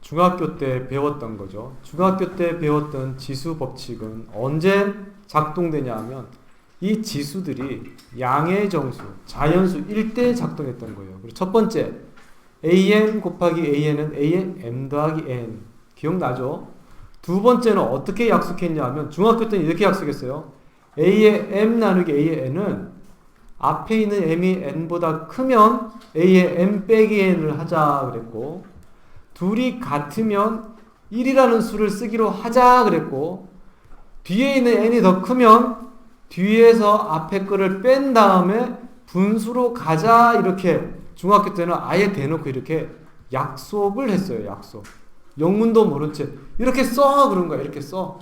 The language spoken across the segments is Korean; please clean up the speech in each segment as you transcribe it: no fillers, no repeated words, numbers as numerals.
중학교 때 배웠던 거죠. 중학교 때 배웠던 지수 법칙은 언제 작동되냐 하면 이 지수들이 양의 정수, 자연수일 때 작동했던 거예요. 그리고 첫 번째 am 곱하기 an은 a의 m 더하기 n. 기억나죠? 두 번째는 어떻게 약속했냐 하면 중학교 때는 이렇게 약속했어요. a의 m 나누기 a의 n은 앞에 있는 m이 n보다 크면 a의 m 빼기 n을 하자 그랬고, 둘이 같으면 1이라는 수를 쓰기로 하자 그랬고, 뒤에 있는 n이 더 크면 뒤에서 앞에 거를 뺀 다음에 분수로 가자, 이렇게 중학교 때는 아예 대놓고 이렇게 약속을 했어요. 약속. 영문도 모른 채 이렇게 써 그런 거야. 이렇게 써.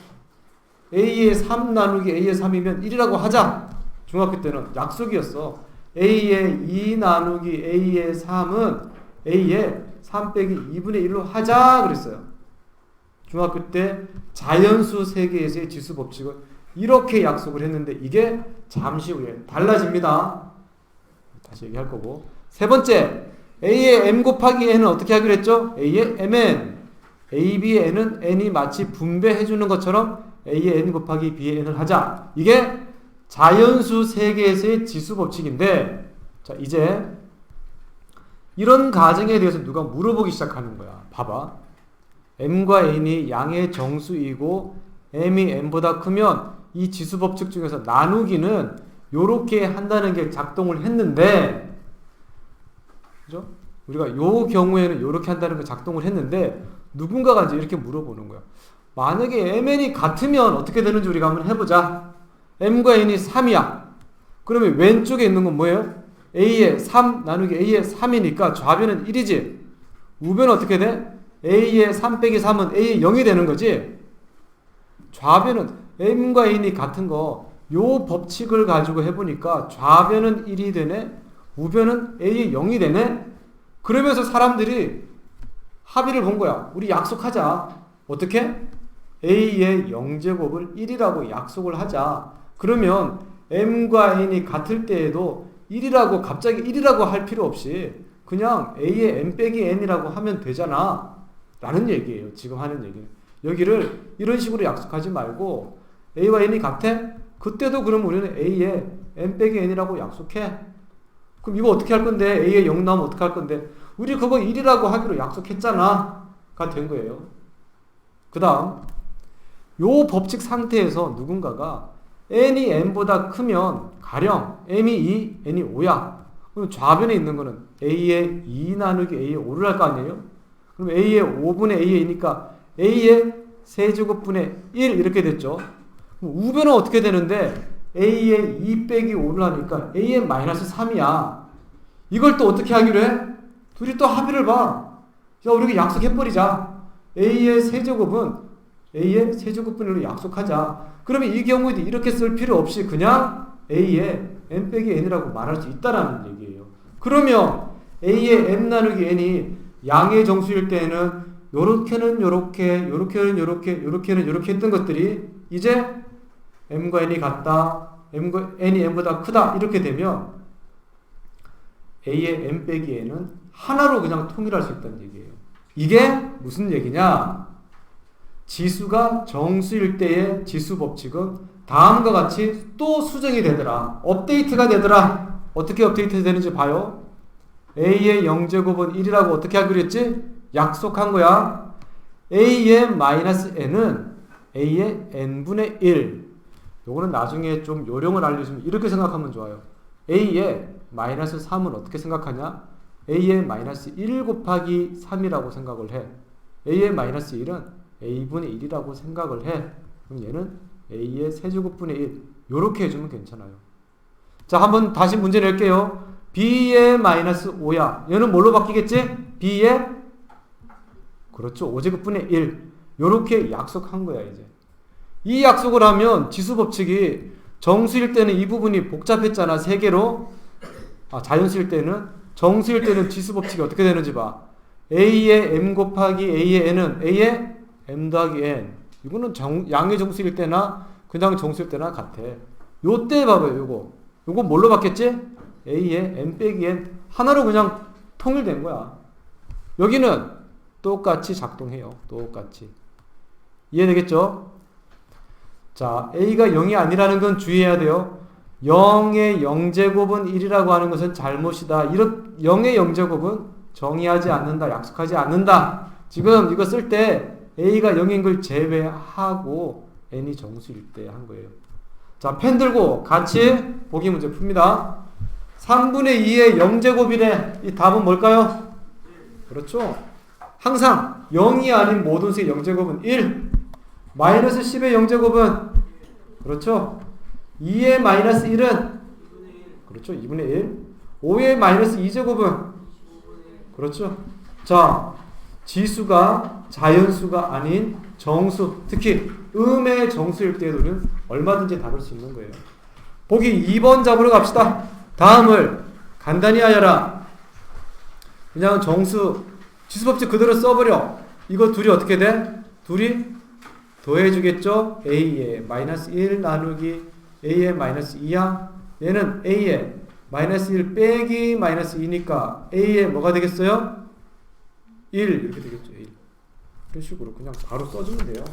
a의 3 나누기 a의 3이면 1이라고 하자. 중학교 때는 약속이었어. a의 2 나누기 a의 3은 a의 3 빼기 2분의 1로 하자 그랬어요. 중학교 때 자연수 세계에서의 지수 법칙은 이렇게 약속을 했는데 이게 잠시 후에 달라집니다. 다시 얘기할 거고. 세 번째, a의 m 곱하기 n은 어떻게 하기로 했죠? a의 mn. a, b의 n은 n이 마치 분배해 주는 것처럼 a의 n 곱하기 b의 n을 하자. 이게 자연수 세계에서의 지수 법칙인데, 자, 이제 이런 가정에 대해서 누가 물어보기 시작하는 거야. 봐봐. m과 n이 양의 정수이고 m이 n보다 크면 이 지수 법칙 중에서 나누기는 요렇게 한다는 게 작동을 했는데, 그죠? 우리가 요 경우에는 요렇게 한다는 게 작동을 했는데, 누군가가 이제 이렇게 물어보는 거야. 만약에 mn이 같으면 어떻게 되는지 우리가 한번 해보자. m과 n이 3이야. 그러면 왼쪽에 있는 건 뭐예요? a의 3 나누기 a의 3이니까 좌변은 1이지. 우변은 어떻게 돼? a의 3 빼기 3은 a의 0이 되는 거지. 좌변은 m과 n이 같은 거, 요 법칙을 가지고 해보니까 좌변은 1이 되네, 우변은 a의 0이 되네. 그러면서 사람들이 합의를 본 거야. 우리 약속하자. 어떻게? a의 0제곱을 1이라고 약속을 하자. 그러면 m과 n이 같을 때에도 1이라고 갑자기 1이라고 할 필요 없이 그냥 a의 m 빼기 n이라고 하면 되잖아 라는 얘기예요. 지금 하는 얘기는. 여기를 이런 식으로 약속하지 말고 a와 n이 같아? 그때도 그럼 우리는 a의 m 빼기 n이라고 약속해. 그럼 이거 어떻게 할 건데? a의 0 나오면 어떻게 할 건데? 우리 그거 1이라고 하기로 약속했잖아 가 된 거예요. 그 다음 요 법칙 상태에서 누군가가 n이 n보다 크면 가령 m이 2, n이 5야. 그럼 좌변에 있는 거는 a의 2 나누기 a의 5를 할 거 아니에요? 그럼 a의 5분의 a의 2니까 a의 세제곱분의 1 이렇게 됐죠. 그럼 우변은 어떻게 되는데 a의 2 빼기 5를 하니까 a의 마이너스 3이야. 이걸 또 어떻게 하기로 해? 둘이 또 합의를 봐. 야, 우리가 약속해버리자. a의 세제곱은 a의 세제곱분의 1로 약속하자. 그러면 이 경우에도 이렇게 쓸 필요 없이 그냥 a의 m 빼기 n이라고 말할 수 있다라는 얘기예요. 그러면 a의 m 나누기 n이 양의 정수일 때는 요렇게는 요렇게, 요렇게는 요렇게, 요렇게는 요렇게 했던 것들이 이제 m과 n이 같다, n이 m보다 크다 이렇게 되면 a의 m 빼기 n은 하나로 그냥 통일할 수 있다는 얘기예요. 이게 무슨 얘기냐? 지수가 정수일 때의 지수 법칙은 다음과 같이 또 수정이 되더라. 업데이트가 되더라. 어떻게 업데이트 되는지 봐요. a의 0제곱은 1이라고 어떻게 하기로 했지? 약속한 거야. a의 마이너스 n은 a의 n분의 1. 요거는 나중에 좀 요령을 알려주면 이렇게 생각하면 좋아요. a의 마이너스 3은 어떻게 생각하냐? a의 마이너스 1 곱하기 3이라고 생각을 해. a의 마이너스 1은 a분의 1이라고 생각을 해. 그럼 얘는 a의 세제곱분의 1 요렇게 해주면 괜찮아요. 자, 한번 다시 문제 낼게요. b의 마이너스 5야. 얘는 뭘로 바뀌겠지? b의 그렇죠. 5제곱분의 1 요렇게 약속한 거야. 이제 이 약속을 하면 지수 법칙이 정수일 때는 이 부분이 복잡했잖아. 세 개로. 자연수일 때는. 정수일 때는 지수 법칙이 어떻게 되는지 봐. a의 m 곱하기 a의 n은 a의 m 더하기 n. 이거는 양의 정수일 때나 그냥 정수일 때나 같아. 요때 봐봐요. 요거 뭘로 바뀌었지? a의 m 빼기 n 하나로 그냥 통일된 거야. 여기는 똑같이 작동해요. 똑같이. 이해되겠죠? 자, A가 0이 아니라는 건 주의해야 돼요. 0의 0제곱은 1이라고 하는 것은 잘못이다. 0의 0제곱은 정의하지 않는다. 약속하지 않는다. 지금 이거 쓸 때 A가 0인 걸 제외하고 n이 정수일 때 한 거예요. 자, 펜 들고 같이 보기 문제 풉니다. 3분의 2의 0제곱이래. 이 답은 뭘까요? 그렇죠. 항상 0이 아닌 모든 수의 0제곱은 1. 마이너스 10의 0제곱은 그렇죠. 2의 마이너스 1은 그렇죠. 2분의 1. 5의 마이너스 2제곱은 그렇죠. 자, 지수가 자연수가 아닌 정수, 특히 음의 정수일 때에는 얼마든지 다룰 수 있는 거예요. 보기 2번 잡으러 갑시다. 다음을 간단히 하여라. 그냥 정수, 지수법칙 그대로 써버려. 이거 둘이 어떻게 돼? 둘이 더해주겠죠? A에 마이너스 1 나누기 A에 마이너스 2야. 얘는 A에 마이너스 1 빼기 마이너스 2니까 A에 뭐가 되겠어요? 1 이렇게 되겠죠. 1. 이런 식으로 그냥 바로 써주면 돼요.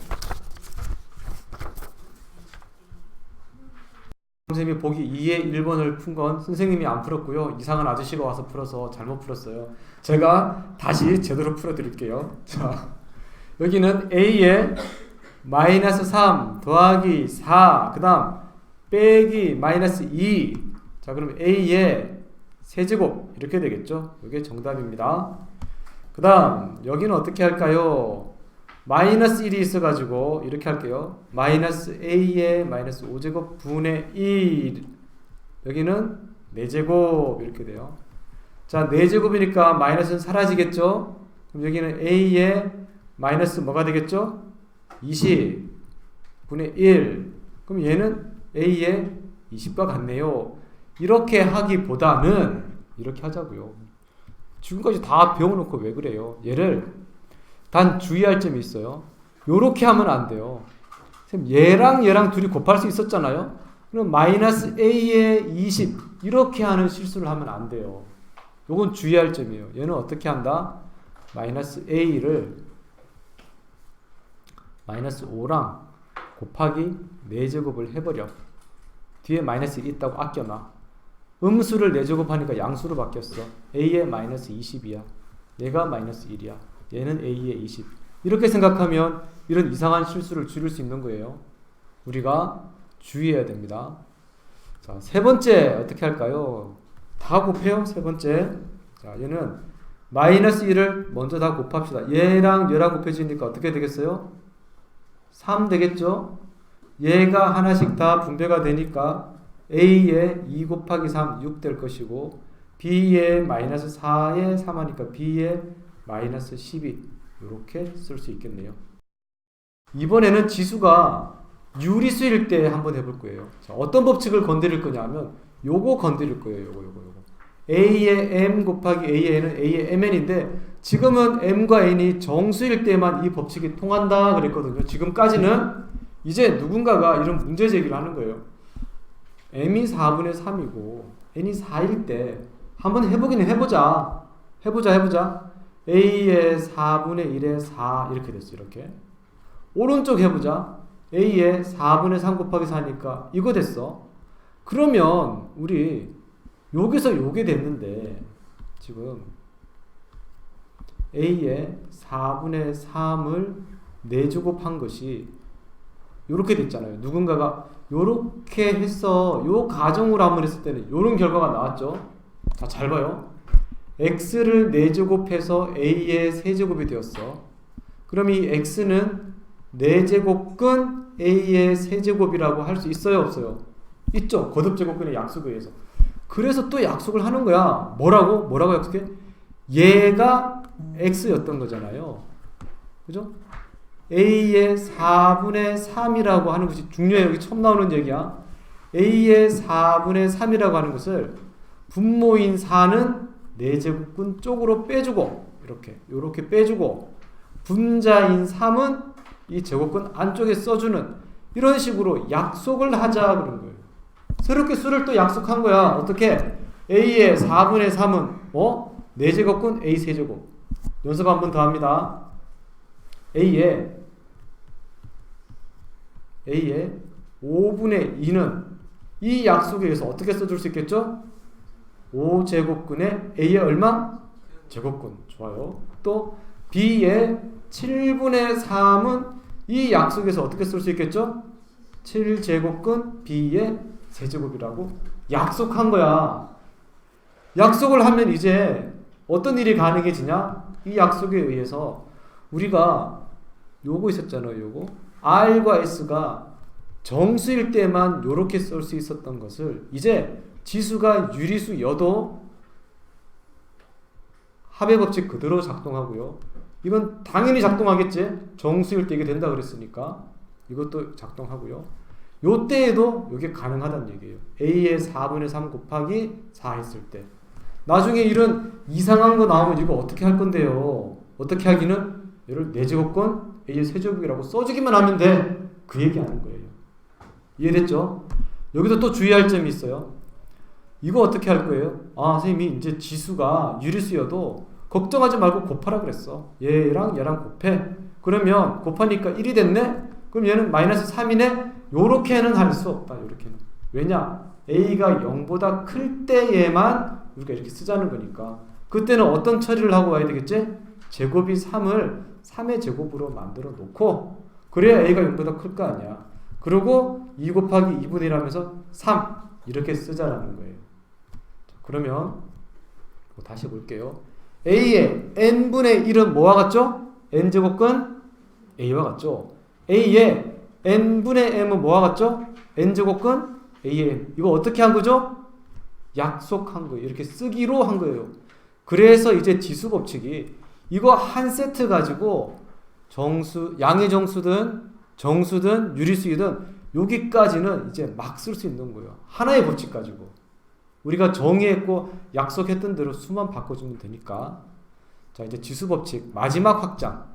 선생님이 보기 2의 1번을 푼 건 선생님이 안 풀었고요. 이상한 아저씨가 와서 풀어서 잘못 풀었어요. 제가 다시 제대로 풀어드릴게요. 자, 여기는 A에 마이너스 3 더하기 4 그 다음 빼기 마이너스 2. 자, 그럼 A에 세제곱 이렇게 되겠죠. 이게 정답입니다. 그 다음 여기는 어떻게 할까요? 마이너스 1이 있어가지고 이렇게 할게요. 마이너스 A에 마이너스 5제곱 분의 1. 여기는 4제곱 이렇게 돼요. 자, 4제곱이니까 마이너스는 사라지겠죠. 그럼 여기는 A에 마이너스 뭐가 되겠죠? 20 분의 1. 그럼 얘는 A에 20과 같네요. 이렇게 하기보다는 이렇게 하자고요. 지금까지 다 배워놓고 왜 그래요? 얘를 단 주의할 점이 있어요. 요렇게 하면 안 돼요. 얘랑 얘랑 둘이 곱할 수 있었잖아요. 그럼 마이너스 A에 20 이렇게 하는 실수를 하면 안 돼요. 요건 주의할 점이에요. 얘는 어떻게 한다? 마이너스 A를 마이너스 5랑 곱하기 4제곱을 해버려. 뒤에 마이너스 1이 있다고 아껴놔. 음수를 4제곱하니까 양수로 바뀌었어. A에 마이너스 20이야. 얘가 마이너스 1이야. 얘는 A에 20. 이렇게 생각하면 이런 이상한 실수를 줄일 수 있는 거예요. 우리가 주의해야 됩니다. 자, 세 번째 어떻게 할까요? 다 곱해요. 세 번째. 자, 얘는 마이너스 1을 먼저 다 곱합시다. 얘랑 얘랑 곱해지니까 어떻게 되겠어요? 3 되겠죠? 얘가 하나씩 다 분배가 되니까 A에 2 곱하기 3, 6 될 것이고 B에 마이너스 4에 3 하니까 B에 마이너스 12 이렇게 쓸 수 있겠네요. 이번에는 지수가 유리수일 때 한번 해볼 거예요. 자, 어떤 법칙을 건드릴 거냐면 요거 건드릴 거예요. 요거. A의 M 곱하기 A의 N은 A의 MN인데 지금은 M과 N이 정수일 때만 이 법칙이 통한다 그랬거든요. 지금까지는 이제 누군가가 이런 문제 제기를 하는 거예요. M이 4분의 3이고 N이 4일 때 한번 해보기는 해보자. A의 4분의 1에 4 이렇게 됐어. 이렇게 오른쪽 해보자. A의 4분의 3 곱하기 4니까 이거 됐어. 그러면 우리 여기서 요게 됐는데 지금 A의 4분의 3을 4제곱한 것이 요렇게 됐잖아요. 누군가가 요렇게 해서 요 가정으로 한번 했을 때는 요런 결과가 나왔죠. 자, 잘 봐요. x를 4제곱해서 a의 세제곱이 되었어. 그럼 이 x는 4제곱근 a의 세제곱이라고 할 수 있어요, 없어요? 있죠. 거듭제곱근의 약속에 의해서. 그래서 또 약속을 하는 거야. 뭐라고 약속해? 얘가 x였던 거잖아요. 그죠? a의 4분의 3이라고 하는 것이 중요해요. 여기 처음 나오는 얘기야. a의 4분의 3이라고 하는 것을 분모인 4는 4제곱근 쪽으로 빼주고 이렇게 빼주고 분자인 3은 이 제곱근 안쪽에 써주는 이런 식으로 약속을 하자 그런 거예요. 새롭게 수를 또 약속한 거야. 어떻게? a의 4분의 3은 4제곱근 a 세제곱 연습 한 번 더 합니다. A에 5분의 2는 이 약속에 의해서 어떻게 써줄 수 있겠죠? 5제곱근에 A의 얼마? 제곱근. 좋아요. 또 B의 7분의 3은 이 약속에서 어떻게 쓸 수 있겠죠? 7제곱근 B의 세제곱이라고 약속한 거야. 약속을 하면 이제 어떤 일이 가능해지냐? 이 약속에 의해서 우리가 요거 있었잖아요. 요거 R과 S가 정수일 때만 요렇게 쓸 수 있었던 것을 이제 지수가 유리수여도 합의 법칙 그대로 작동하고요. 이건 당연히 작동하겠지. 정수일 때 이게 된다 그랬으니까 이것도 작동하고요. 요때에도 이게 가능하다는 얘기예요. A의 4분의 3 곱하기 4 했을 때. 나중에 이런 이상한 거 나오면 이거 어떻게 할 건데요? 어떻게 하기는 얘를 4제곱권 A의 세제곱이라고 써주기만 하면 돼. 그 얘기하는 거예요. 이해됐죠? 여기서 또 주의할 점이 있어요. 이거 어떻게 할 거예요? 아, 선생님이 이제 지수가 유리수여도 걱정하지 말고 곱하라 그랬어. 얘랑 곱해. 그러면 곱하니까 1이 됐네? 그럼 얘는 마이너스 3이네? 요렇게는 할 수 없다. 요렇게는. 왜냐? A가 0보다 클 때에만 우리가 이렇게 쓰자는 거니까. 그때는 어떤 처리를 하고 와야 되겠지? 제곱이 3을 3의 제곱으로 만들어 놓고 그래야 A가 0보다 클 거 아니야. 그리고 2 곱하기 2분의 1 하면서 3 이렇게 쓰자라는 거예요. 그러면 다시 볼게요. A의 n분의 1은 뭐와 같죠? n제곱근 A와 같죠? A의 n분의 m은 뭐와 같죠? n제곱근 A의 n. 이거 어떻게 한 거죠? 약속한 거예요. 이렇게 쓰기로 한 거예요. 그래서 이제 지수 법칙이 이거 한 세트 가지고 양의 정수든 유리수이든 여기까지는 이제 막 쓸 수 있는 거예요. 하나의 법칙 가지고. 우리가 정의했고 약속했던 대로 수만 바꿔주면 되니까. 자, 이제 지수 법칙 마지막 확장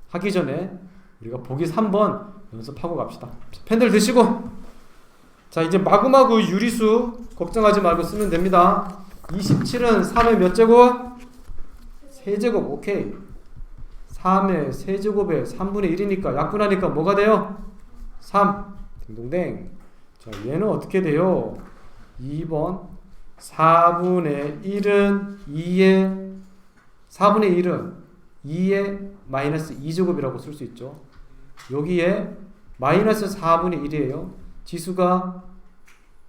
하기 전에 우리가 보기 3번 연습하고 갑시다. 펜들 드시고. 자, 이제 마구마구 유리수 걱정하지 말고 쓰면 됩니다. 27은 3의 몇 제곱? 세제곱. 오케이. 3의 세제곱에 3분의 1이니까 약분하니까 뭐가 돼요? 3. 딩동댕. 자, 얘는 어떻게 돼요? 2번 4분의 1은 2의 마이너스 2제곱이라고 쓸 수 있죠. 여기에 마이너스 4분의 1이에요. 지수가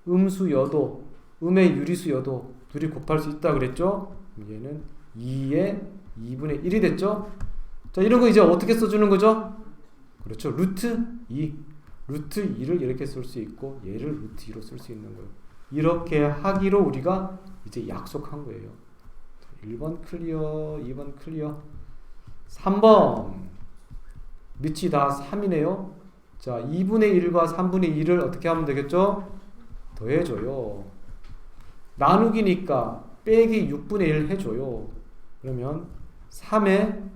음수여도 음의 유리수여도 둘이 곱할 수 있다 그랬죠. 얘는 2의 2분의 1이 됐죠. 자, 이런 거 이제 어떻게 써주는 거죠? 그렇죠. 루트 2. 루트 2를 이렇게 쓸 수 있고 얘를 루트 2로 쓸 수 있는 거예요. 이렇게 하기로 우리가 이제 약속한 거예요. 1번 클리어, 2번 클리어. 3번 밑이 다 3이네요. 자, 2분의 1과 3분의 2를 어떻게 하면 되겠죠? 더해줘요. 나누기니까 빼기 6분의 1 해줘요. 그러면 3에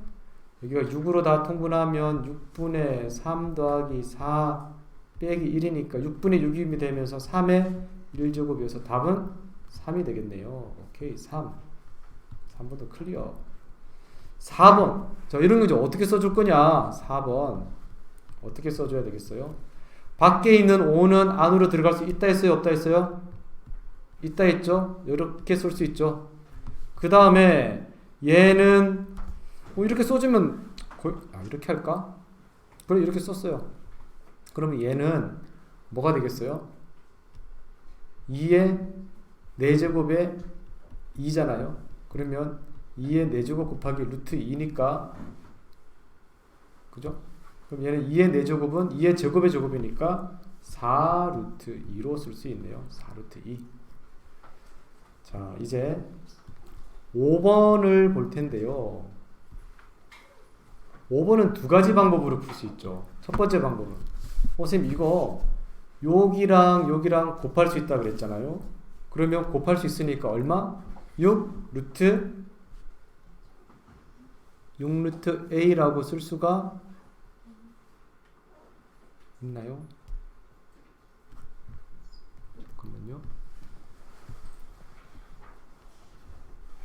여기가 6으로 다 통분하면 6분의 3 더하기 4 빼기 1이니까 6분의 6이 되면서 3의 1제곱이어서 답은 3이 되겠네요. 오케이, 3번도 클리어. 4번. 자, 이런 거 이제 어떻게 써줄 거냐? 4번. 어떻게 써줘야 되겠어요? 밖에 있는 5는 안으로 들어갈 수 있다 했어요? 없다 했어요? 있다 했죠? 이렇게 쓸 수 있죠. 그 다음에 얘는 이렇게 써주면 이렇게 할까? 그래, 이렇게 썼어요. 그러면 얘는 뭐가 되겠어요? 2의 4제곱에 2잖아요. 그러면 2의 4제곱 곱하기 루트 2니까 그죠? 그럼 얘는 2의 4제곱은 2의 제곱의 제곱이니까 4 루트 2로 쓸 수 있네요. 4 루트 2. 자, 이제 5번을 볼 텐데요. 5번은 두 가지 방법으로 풀 수 있죠. 첫 번째 방법은 선생님 이거 여기랑 곱할 수 있다 그랬잖아요. 그러면 곱할 수 있으니까 얼마? 6 루트 A라고 쓸 수가 있나요? 잠깐만요.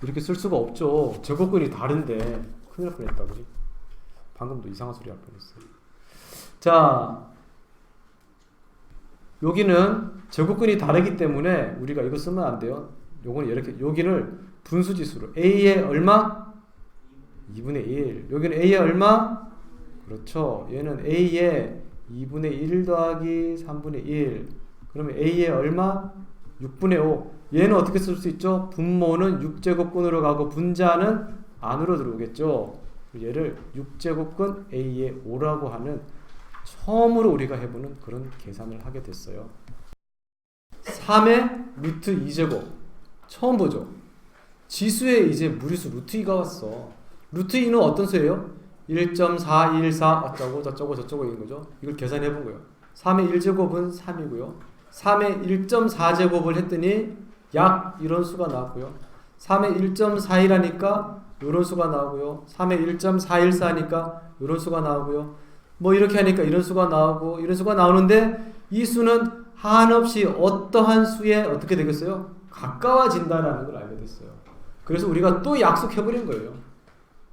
이렇게 쓸 수가 없죠. 제곱근이 다른데 큰일 날 뻔했다 우리. 방금도 이상한 소리 할 뻔했어요. 자, 여기는 제곱근이 다르기 때문에 우리가 이거 쓰면 안 돼요. 요거는 이렇게, 여기를 분수지수로 a의 얼마? 2분의 1. 여기는 a의 얼마? 그렇죠. 얘는 a의 2분의 1 더하기 3분의 1. 그러면 a의 얼마? 6분의 5. 얘는 어떻게 쓸 수 있죠? 분모는 6제곱근으로 가고 분자는 안으로 들어오겠죠. 얘를 6제곱근 a의 5라고 하는 처음으로 우리가 해보는 그런 계산을 하게 됐어요. 3의 루트 2제곱 처음 보죠. 지수에 이제 무리수 루트 2가 왔어. 루트 2는 어떤 수예요? 1.414 어쩌고 저쩌고 저쩌고 이런 거죠. 이걸 계산해 본 거예요. 3의 1제곱은 3이고요. 3의 1.4제곱을 했더니 약 이런 수가 나왔고요. 3의 1.41하니까 이런 수가 나오고요. 3의 1.414하니까 이런 수가 나오고요. 뭐 이렇게 하니까 이런 수가 나오고 이런 수가 나오는데 이 수는 한없이 어떠한 수에 어떻게 되겠어요? 가까워진다라는 걸 알게 됐어요. 그래서 우리가 또 약속해버린 거예요.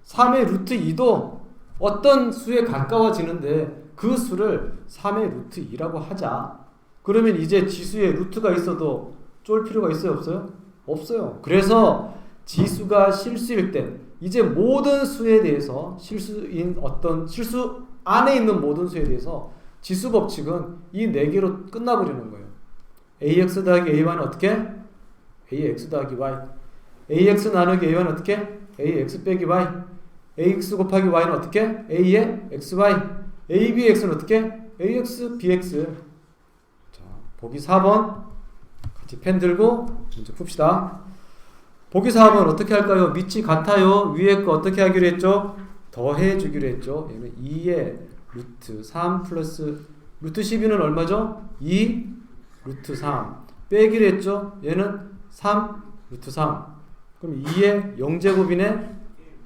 3의 루트 2도 어떤 수에 가까워지는데 그 수를 3의 루트 2라고 하자. 그러면 이제 지수에 루트가 있어도 쫄 필요가 있어요? 없어요? 없어요. 그래서 지수가 실수일 때 이제 모든 수에 대해서 실수인 어떤 실수 안에 있는 모든 수에 대해서 지수 법칙은 이 4개로 끝나버리는 거예요. ax 더하기 ay는 어떻게? ax 더하기 y. ax 나누기 ay는 어떻게? ax 빼기 y. ax 곱하기 y는 어떻게? a의 xy. abx는 어떻게? ax bx. 자, 보기 4번 같이 펜 들고 문제 풉시다. 보기 4번 어떻게 할까요? 밑이 같아요. 위에 거 어떻게 하기로 했죠? 더해 주기로 했죠. 얘는 2의 루트 3 플러스 루트 12는 얼마죠? 2 루트 3 빼기로 했죠. 얘는 3 루트 3. 그럼 2의 0제곱이네.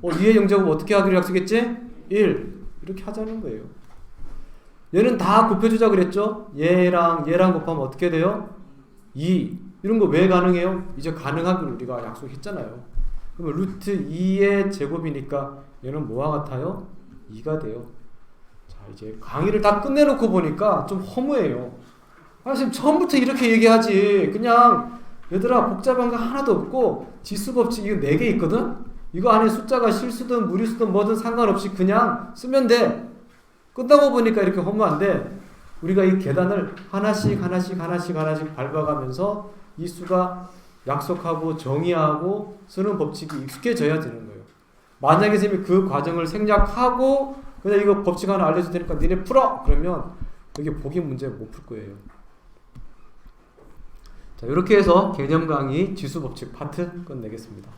2의 0제곱 어떻게 하기로 약속했지? 1. 이렇게 하자는 거예요. 얘는 다 곱해주자 그랬죠. 얘랑 곱하면 어떻게 돼요? 2. 이런 거 왜 가능해요? 이제 가능하기로 우리가 약속했잖아요. 그러면 루트 2의 제곱이니까 얘는 뭐와 같아요? 2가 돼요. 자, 이제 강의를 다 끝내놓고 보니까 좀 허무해요. 지금 처음부터 이렇게 얘기하지. 그냥 얘들아 복잡한 거 하나도 없고 지수 법칙 이거 4개 있거든? 이거 안에 숫자가 실수든 무리수든 뭐든 상관없이 그냥 쓰면 돼. 끝나고 보니까 이렇게 허무한데 우리가 이 계단을 하나씩 밟아가면서 이 수가 약속하고 정의하고 쓰는 법칙이 익숙해져야 되는 거예요. 만약에 선생님이 그 과정을 생략하고 그냥 이거 법칙 하나 알려줄 테니까 니네 풀어! 그러면 여기 보기 문제 못 풀 거예요. 자, 이렇게 해서 개념 강의 지수 법칙 파트 끝내겠습니다.